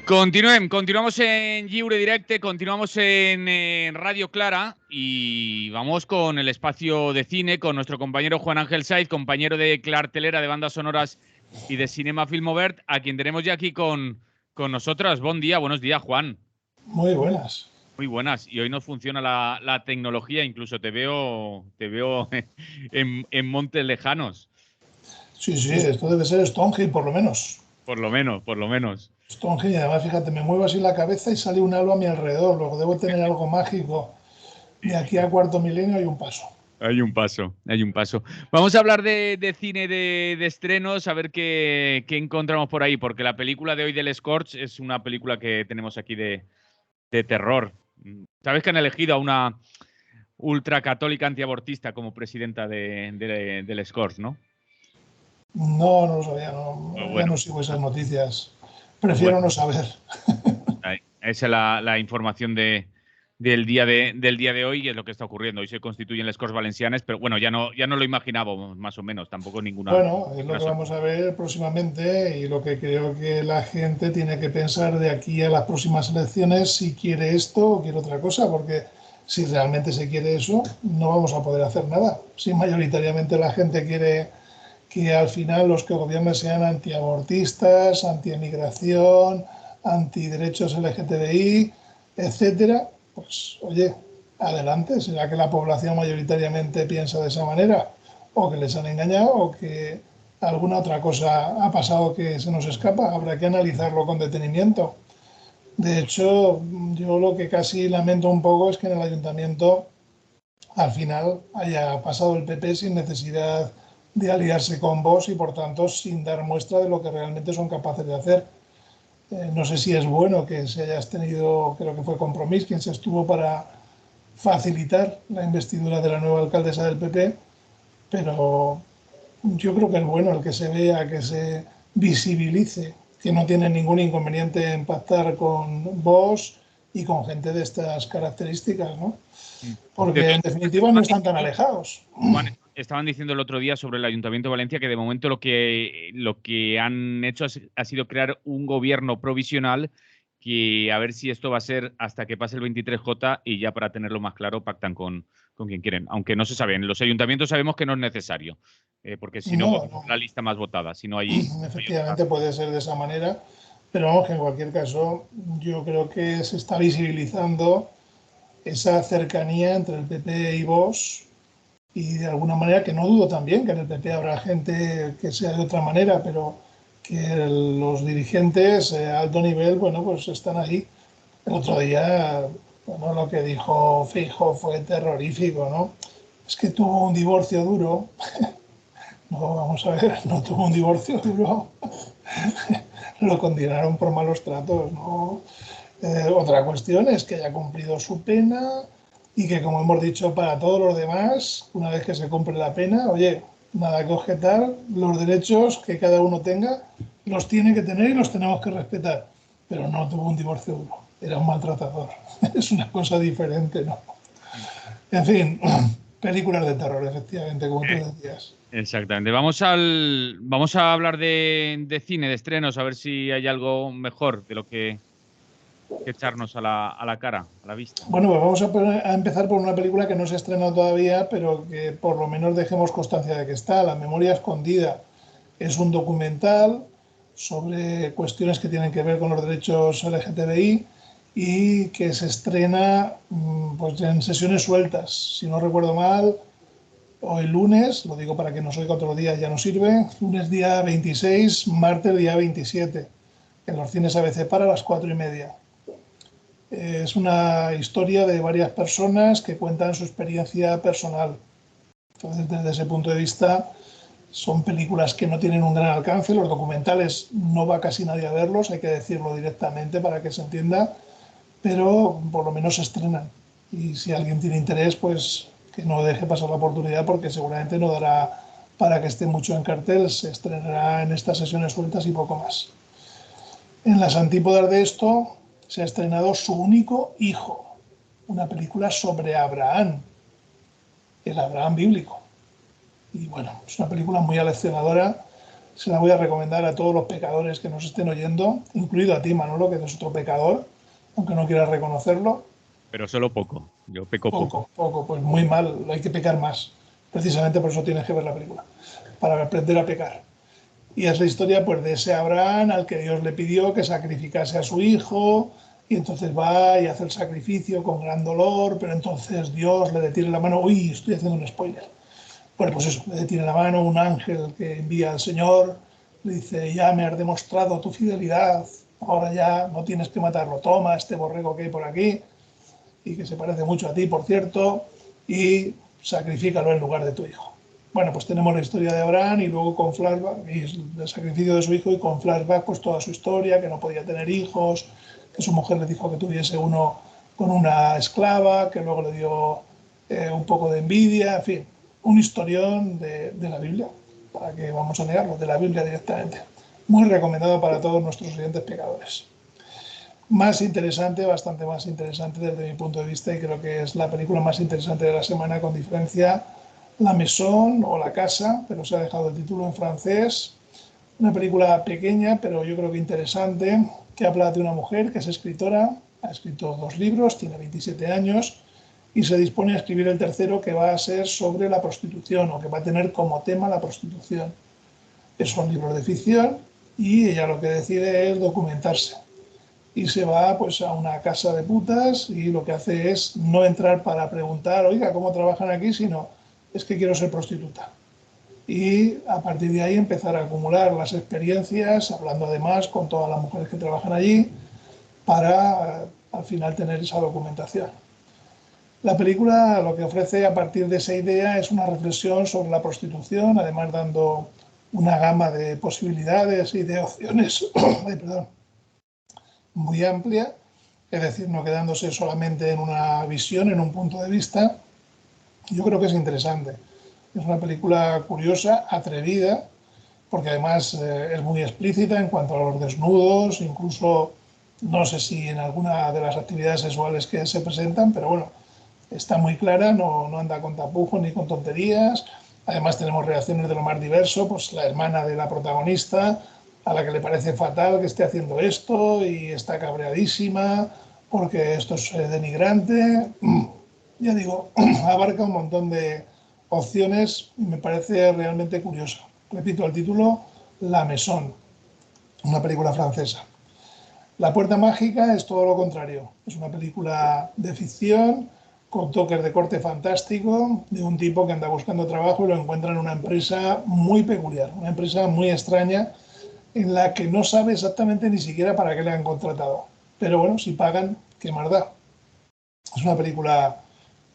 Continuamos en Lliure Directe, continuamos en Radio Clara y vamos con el espacio de cine, con nuestro compañero Juan Ángel Saiz, compañero de cartelera de bandas sonoras y de Cinema Filmovert, a quien tenemos ya aquí con nosotras. Buen día, buenos días, Juan. Muy buenas. Muy buenas. Y hoy nos funciona la tecnología, incluso te veo en montes lejanos. Sí, esto debe ser Stonehenge, por lo menos. Por lo menos. Stonehenge, y además, fíjate, me muevo así la cabeza y sale un halo a mi alrededor. Luego debo tener algo mágico. De aquí a cuarto milenio hay un paso. Hay un paso. Vamos a hablar de cine de estrenos, a ver qué encontramos por ahí, porque la película de hoy del Scorch es una película que tenemos aquí de terror. ¿Sabes que han elegido a una ultracatólica antiabortista como presidenta del Scorch, no? No lo sabía, no, Pues ya bueno, no sigo esas noticias. Prefiero no saber. Esa es la información del día de hoy y es lo que está ocurriendo. Hoy se constituyen las Corts Valencianes, pero bueno, ya no lo imaginábamos, más o menos, tampoco ninguna. Bueno, es lo que vamos a ver próximamente y lo que creo que la gente tiene que pensar de aquí a las próximas elecciones si quiere esto o quiere otra cosa, porque si realmente se quiere eso, no vamos a poder hacer nada. Si mayoritariamente la gente quiere que al final los que gobiernen sean antiabortistas, antiemigración, antiderechos LGTBI, etcétera, pues oye, adelante. ¿Será que la población mayoritariamente piensa de esa manera? O que les han engañado o que alguna otra cosa ha pasado que se nos escapa. Habrá que analizarlo con detenimiento. De hecho, yo lo que casi lamento un poco es que en el ayuntamiento al final haya pasado el PP sin necesidad de aliarse con Vox y por tanto sin dar muestra de lo que realmente son capaces de hacer. No sé si es bueno que se haya abstenido, creo que fue Compromís quien se estuvo para facilitar la investidura de la nueva alcaldesa del PP, pero yo creo que es bueno el que se vea, que se visibilice, que no tiene ningún inconveniente en pactar con Vox y con gente de estas características, ¿no? Porque en definitiva no están tan alejados. Juan, estaban diciendo el otro día sobre el Ayuntamiento de Valencia que de momento lo que han hecho ha sido crear un gobierno provisional que a ver si esto va a ser hasta que pase el 23J y ya para tenerlo más claro pactan con quien quieren. Aunque no se sabe, en los ayuntamientos sabemos que no es necesario, porque si no, No, no. la lista más votada, si no hay... Efectivamente puede ser de esa manera, pero vamos que en cualquier caso yo creo que se está visibilizando esa cercanía entre el PP y Vox y de alguna manera que no dudo también que en el PP habrá gente que sea de otra manera, pero que los dirigentes a alto nivel, bueno, pues están ahí. El otro día, bueno, lo que dijo Feijóo fue terrorífico, ¿no? Es que tuvo un divorcio duro. No, vamos a ver, no tuvo un divorcio duro. Lo condenaron por malos tratos, ¿no? Otra cuestión es que haya cumplido su pena y que, como hemos dicho, para todos los demás, una vez que se cumple la pena, oye, nada que objetar, los derechos que cada uno tenga los tiene que tener y los tenemos que respetar. Pero no tuvo un divorcio duro, era un maltratador. Es una cosa diferente, ¿no? En fin, películas de terror, efectivamente, como tú decías. Exactamente. Vamos a hablar de cine, de estrenos, a ver si hay algo mejor de lo que echarnos a la cara, a la vista. Bueno, pues vamos a empezar por una película que no se ha estrenado todavía, pero que por lo menos dejemos constancia de que está, La memoria escondida. Es un documental sobre cuestiones que tienen que ver con los derechos LGTBI y que se estrena pues en sesiones sueltas. Si no recuerdo mal, o el lunes, lo digo para que nos oiga otro día, ya no sirve, lunes día 26, martes día 27, en los cines ABC para las 4:30. Es una historia de varias personas que cuentan su experiencia personal. Entonces, desde ese punto de vista, son películas que no tienen un gran alcance. Los documentales no va casi nadie a verlos, hay que decirlo directamente para que se entienda, pero por lo menos se estrenan. Y si alguien tiene interés, pues que no deje pasar la oportunidad porque seguramente no dará para que esté mucho en cartel. Se estrenará en estas sesiones sueltas y poco más. En las antípodas de esto, se ha estrenado Su único hijo, una película sobre Abraham, el Abraham bíblico. Y bueno, es una película muy aleccionadora Se la voy a recomendar a todos los pecadores que nos estén oyendo, incluido a ti, Manolo, que eres otro pecador, aunque no quieras reconocerlo. Pero solo poco. Yo peco poco. Poco, pues muy mal, hay que pecar más. Precisamente por eso tienes que ver la película, para aprender a pecar. Y es la historia pues, de ese Abraham al que Dios le pidió que sacrificase a su hijo, y entonces va y hace el sacrificio con gran dolor, pero entonces Dios le detiene la mano. Uy, estoy haciendo un spoiler. Bueno, pues eso, le detiene la mano un ángel que envía al Señor, le dice, ya me has demostrado tu fidelidad, ahora ya no tienes que matarlo, toma este borrego que hay por aquí, y que se parece mucho a ti, por cierto, y sacrifícalo en lugar de tu hijo. Bueno, pues tenemos la historia de Abraham y luego con flashback, y el sacrificio de su hijo, y con flashback pues toda su historia, que no podía tener hijos, que su mujer le dijo que tuviese uno con una esclava, que luego le dio un poco de envidia, en fin, un historión de la Biblia, para que vamos a negarlo, de la Biblia directamente. Muy recomendado para todos nuestros oyentes pecadores. Más interesante, bastante más interesante desde mi punto de vista, y creo que es la película más interesante de la semana, con diferencia, La Maison o La Casa, pero se ha dejado el título en francés. Una película pequeña, pero yo creo que interesante, que habla de una mujer que es escritora, ha escrito 2 libros, tiene 27 años, y se dispone a escribir el tercero, que va a ser sobre la prostitución, o que va a tener como tema la prostitución. Son libros de ficción y ella lo que decide es documentarse. Y se va pues a una casa de putas, y lo que hace es no entrar para preguntar, oiga, ¿cómo trabajan aquí?, sino es que quiero ser prostituta. Y a partir de ahí empezar a acumular las experiencias, hablando además con todas las mujeres que trabajan allí, para al final tener esa documentación. La película lo que ofrece a partir de esa idea es una reflexión sobre la prostitución, además dando una gama de posibilidades y de opciones ay, perdón, muy amplia, es decir, no quedándose solamente en una visión, en un punto de vista. Yo creo que es interesante. Es una película curiosa, atrevida, porque además es muy explícita en cuanto a los desnudos, incluso no sé si en alguna de las actividades sexuales que se presentan, pero bueno, está muy clara, no anda con tapujos ni con tonterías. Además tenemos reacciones de lo más diverso, pues la hermana de la protagonista, a la que le parece fatal que esté haciendo esto y está cabreadísima porque esto es denigrante. Ya digo, abarca un montón de opciones y me parece realmente curioso. Repito el título, La Maison, una película francesa. La Puerta Mágica es todo lo contrario. Es una película de ficción con toques de corte fantástico, de un tipo que anda buscando trabajo y lo encuentra en una empresa muy peculiar, una empresa muy extraña, en la que no sabe exactamente ni siquiera para qué le han contratado. Pero bueno, si pagan, qué más da. Es una película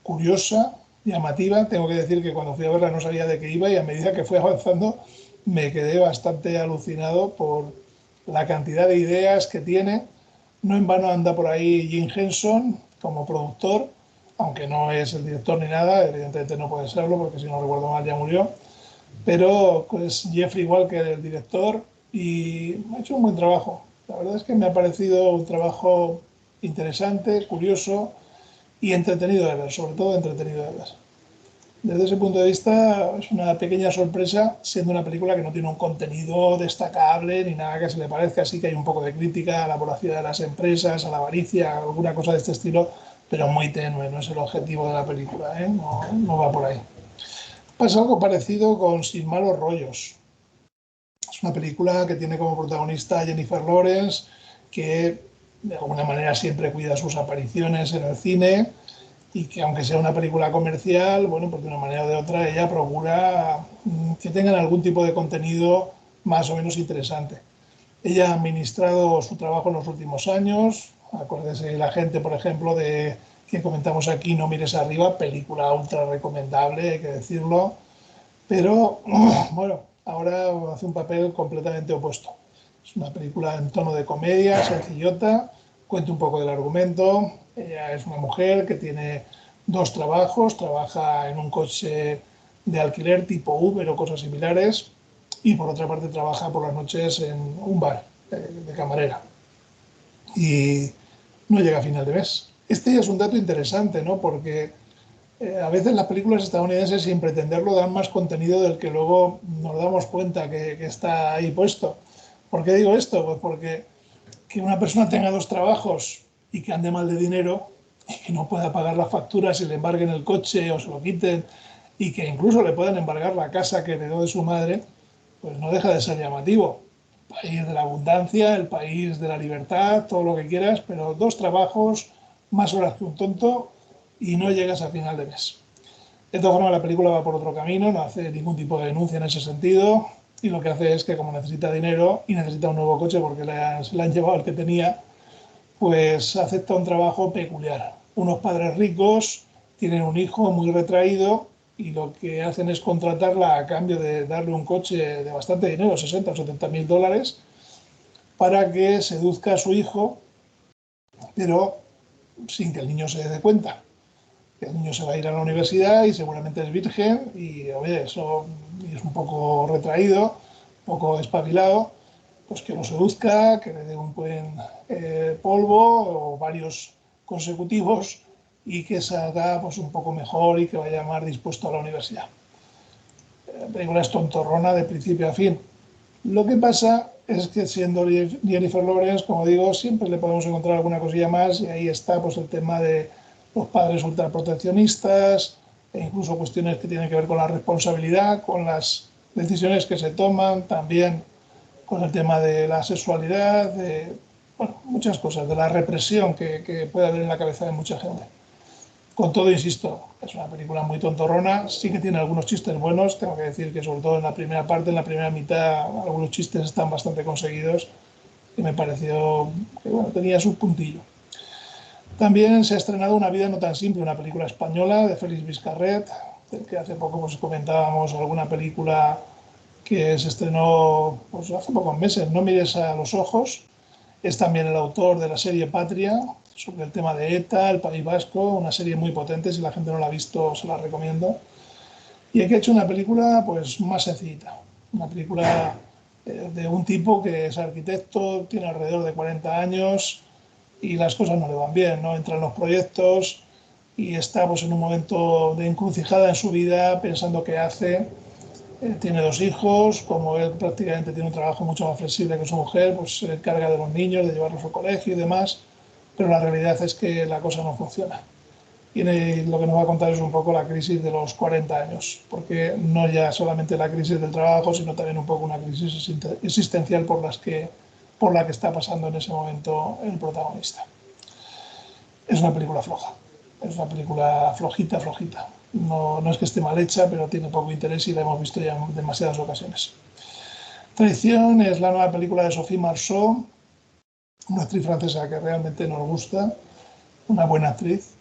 curiosa, llamativa. Tengo que decir que cuando fui a verla no sabía de qué iba, y a medida que fui avanzando me quedé bastante alucinado por la cantidad de ideas que tiene. No en vano anda por ahí Jim Henson como productor, aunque no es el director ni nada, evidentemente no puede serlo porque si no recuerdo mal ya murió, pero pues Jeffrey Walker el director, y ha hecho un buen trabajo. La verdad es que me ha parecido un trabajo interesante, curioso y entretenido de ver, sobre todo entretenido de ver. Desde ese punto de vista es una pequeña sorpresa, siendo una película que no tiene un contenido destacable ni nada que se le parezca. Sí que hay un poco de crítica a la voracidad de las empresas, a la avaricia, alguna cosa de este estilo, pero muy tenue, no es el objetivo de la película, ¿eh? No va por ahí. Pasa algo parecido con Sin malos rollos. Es una película que tiene como protagonista a Jennifer Lawrence, que de alguna manera siempre cuida sus apariciones en el cine, y que aunque sea una película comercial, bueno, pues de una manera o de otra ella procura que tengan algún tipo de contenido más o menos interesante. Ella ha administrado su trabajo en los últimos años. Acuérdese la gente, por ejemplo, de que comentamos aquí, No mires arriba, película ultra recomendable, hay que decirlo, pero bueno, ahora hace un papel completamente opuesto. Es una película en tono de comedia, sencillota, cuenta un poco del argumento. Ella es una mujer que tiene 2 trabajos, trabaja en un coche de alquiler tipo Uber o cosas similares, y por otra parte trabaja por las noches en un bar de camarera, y no llega a final de mes. Este es un dato interesante, ¿no? Porque A veces las películas estadounidenses, sin pretenderlo, dan más contenido del que luego nos damos cuenta que está ahí puesto. ¿Por qué digo esto? Pues porque que una persona tenga dos trabajos y que ande mal de dinero y que no pueda pagar las facturas y le embarguen el coche o se lo quiten y que incluso le puedan embargar la casa que heredó de su madre, pues no deja de ser llamativo. El país de la abundancia, el país de la libertad, todo lo que quieras, pero dos trabajos, más horas que un tonto y no llegas a final de mes. De todas formas, la película va por otro camino, no hace ningún tipo de denuncia en ese sentido y lo que hace es que como necesita dinero y necesita un nuevo coche porque se le han llevado el que tenía, pues acepta un trabajo peculiar. Unos padres ricos tienen un hijo muy retraído y lo que hacen es contratarla a cambio de darle un coche de bastante dinero, 60 o 70 mil dólares, para que seduzca a su hijo, pero sin que el niño se dé cuenta. El niño se va a ir a la universidad y seguramente es virgen y, oye, eso es un poco retraído, un poco espabilado, pues que lo seduzca, que le dé un buen polvo o varios consecutivos y que salga pues, un poco mejor y que vaya más dispuesto a la universidad. La película es tontorrona de principio a fin. Lo que pasa es que siendo Jennifer Lawrence, como digo, siempre le podemos encontrar alguna cosilla más y ahí está pues, el tema de los padres ultraproteccionistas e incluso cuestiones que tienen que ver con la responsabilidad, con las decisiones que se toman, también con el tema de la sexualidad, de bueno, muchas cosas, de la represión que puede haber en la cabeza de mucha gente. Con todo, insisto, es una película muy tontorrona, sí que tiene algunos chistes buenos, tengo que decir que sobre todo en la primera parte, en la primera mitad, algunos chistes están bastante conseguidos y me pareció que bueno, tenía su puntillo. También se ha estrenado Una vida no tan simple, una película española de Félix Vizcarret, del que hace poco pues, comentábamos alguna película que se estrenó pues, hace pocos meses, No mires a los ojos. Es también el autor de la serie Patria, sobre el tema de ETA, el País Vasco, una serie muy potente, si la gente no la ha visto se la recomiendo. Y aquí ha hecho una película pues más sencillita, una película de un tipo que es arquitecto, tiene alrededor de 40 años y las cosas no le van bien, no entran los proyectos y está pues, en un momento de encrucijada en su vida pensando qué hace. Tiene dos hijos, como él prácticamente tiene un trabajo mucho más flexible que su mujer, pues se encarga de los niños, de llevarlos al colegio y demás, pero la realidad es que la cosa no funciona. Y lo que nos va a contar es un poco la crisis de los 40 años, porque no ya solamente la crisis del trabajo, sino también un poco una crisis existencial por la que está pasando en ese momento el protagonista. Es una película floja, es una película flojita, flojita. No, no es que esté mal hecha, pero tiene poco interés y la hemos visto ya en demasiadas ocasiones. Traición es la nueva película de Sophie Marceau, una actriz francesa que realmente nos gusta, una buena actriz.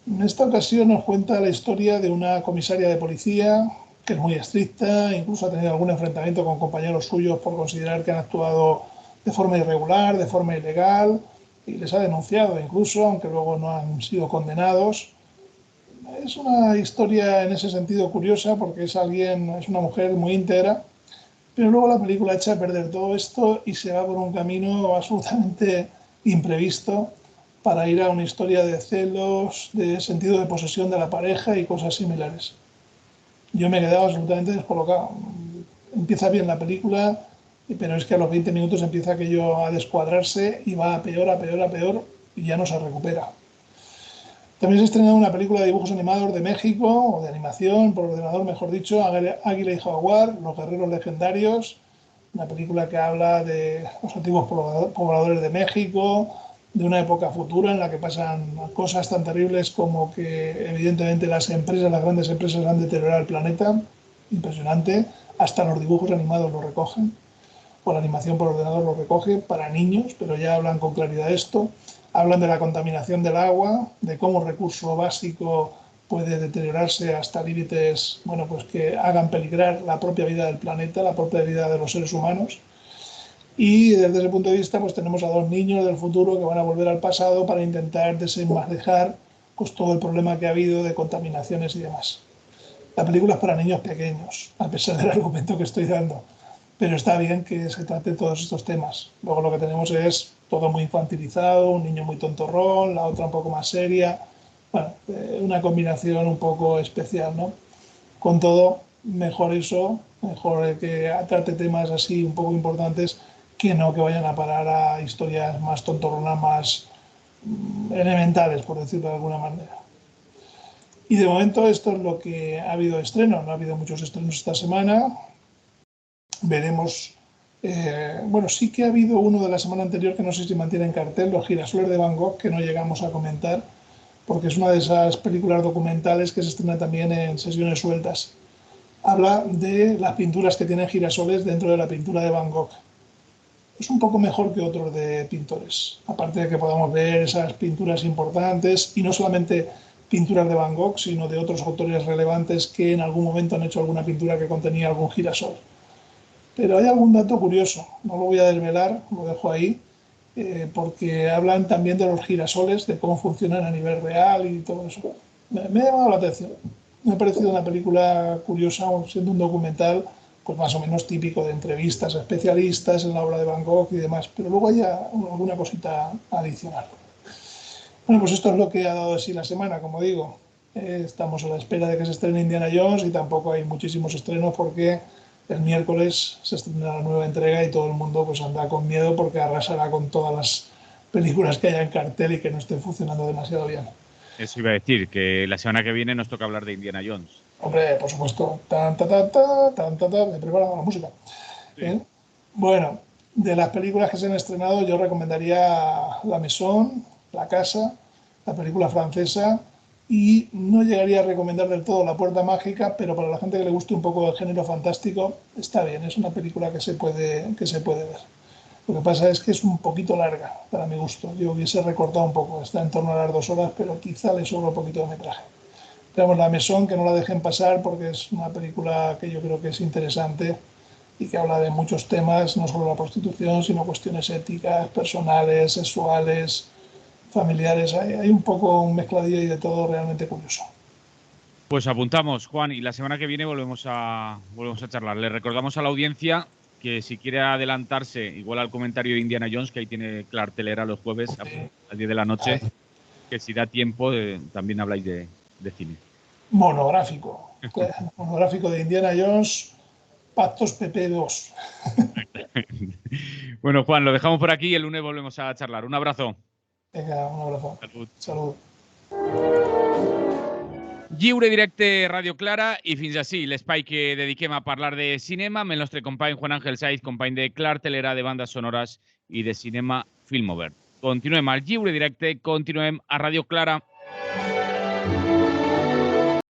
En esta ocasión nos cuenta la historia de una comisaria de policía que es muy estricta, incluso ha tenido algún enfrentamiento con compañeros suyos por considerar que han actuado de forma irregular, de forma ilegal, y les ha denunciado incluso, aunque luego no han sido condenados. Es una historia en ese sentido curiosa porque es una mujer muy íntegra, pero luego la película echa a perder todo esto y se va por un camino absolutamente imprevisto para ir a una historia de celos, de sentido de posesión de la pareja y cosas similares. Yo me he quedado absolutamente descolocado. Empieza bien la película, pero es que a los 20 minutos empieza aquello a descuadrarse y va a peor, a peor, a peor y ya no se recupera. También se ha estrenado una película de dibujos animados de México, o de animación, por ordenador mejor dicho, Águila y Jaguar, Los Guerreros Legendarios, una película que habla de los antiguos pobladores de México, de una época futura en la que pasan cosas tan terribles como que evidentemente las grandes empresas han deteriorado el planeta, impresionante, hasta los dibujos animados lo recogen, o la animación por ordenador lo recoge para niños, pero ya hablan con claridad de esto. Hablan de la contaminación del agua, de cómo un recurso básico puede deteriorarse hasta límites bueno, pues que hagan peligrar la propia vida del planeta, la propia vida de los seres humanos. Y desde ese punto de vista pues tenemos a dos niños del futuro que van a volver al pasado para intentar desenmascarar pues, todo el problema que ha habido de contaminaciones y demás. La película es para niños pequeños, a pesar del argumento que estoy dando, pero está bien que se trate todos estos temas. Luego lo que tenemos es todo muy infantilizado, un niño muy tontorrón, la otra un poco más seria. bueno, una combinación un poco especial, ¿no? Con todo, mejor eso, mejor que trate temas así un poco importantes que no que vayan a parar a historias más tontorronas, más elementales, por decirlo de alguna manera. Y de momento esto es lo que ha habido de estreno. No ha habido muchos estrenos esta semana. Veremos. Bueno, sí que ha habido uno de la semana anterior que no sé si mantiene en cartel, Los girasoles de Van Gogh, que no llegamos a comentar, porque es una de esas películas documentales que se estrena también en sesiones sueltas. Habla de las pinturas que tienen girasoles dentro de la pintura de Van Gogh. Es un poco mejor que otros de pintores, aparte de que podamos ver esas pinturas importantes y no solamente pinturas de Van Gogh, sino de otros autores relevantes que en algún momento han hecho alguna pintura que contenía algún girasol. Pero hay algún dato curioso, no lo voy a desvelar, lo dejo ahí, porque hablan también de los girasoles, de cómo funcionan a nivel real y todo eso. Me ha llamado la atención. Me ha parecido una película curiosa, siendo un documental, pues más o menos típico de entrevistas a especialistas en la obra de Van Gogh y demás, pero luego hay alguna cosita adicional. Bueno, pues esto es lo que ha dado de sí la semana, como digo. Estamos a la espera de que se estrene Indiana Jones y tampoco hay muchísimos estrenos porque el miércoles se estrena la nueva entrega y todo el mundo pues anda con miedo porque arrasará con todas las películas que haya en cartel y que no estén funcionando demasiado bien. Eso iba a decir, que la semana que viene nos toca hablar de Indiana Jones. Hombre, por supuesto, me preparo la música. Sí. ¿Eh? Bueno, de las películas que se han estrenado, yo recomendaría La Maison, La Casa, la película francesa, y no llegaría a recomendar del todo La Puerta Mágica, pero para la gente que le guste un poco el género fantástico, está bien, es una película que se puede ver. Lo que pasa es que es un poquito larga, para mi gusto. Yo hubiese recortado un poco, está en torno a las 2 horas, pero quizá le sobra un poquito de metraje. Tenemos La Maison, que no la dejen pasar porque es una película que yo creo que es interesante y que habla de muchos temas, no solo la prostitución, sino cuestiones éticas, personales, sexuales, familiares. Hay un poco un mezcladillo y de todo realmente curioso. Pues apuntamos, Juan, y la semana que viene volvemos a charlar. Le recordamos a la audiencia que si quiere adelantarse igual al comentario de Indiana Jones, que ahí tiene cartelera los jueves a Sí. las 10 de la noche, que si da tiempo también habláis de cine. Monográfico. Monográfico de Indiana Jones, Pactos PP2. Bueno, Juan, lo dejamos por aquí y el lunes volvemos a charlar. Un abrazo. Venga, un abrazo. Salud. Salud. Lliure directe Radio Clara i fins ací l'espai que dediquem a parlar de cinema amb el nostre company Juan Ángel Saiz, company de Clartelera de bandes sonores i de cinema Film Obert. Continuem al Lliure Directe, continuem a Radio Clara.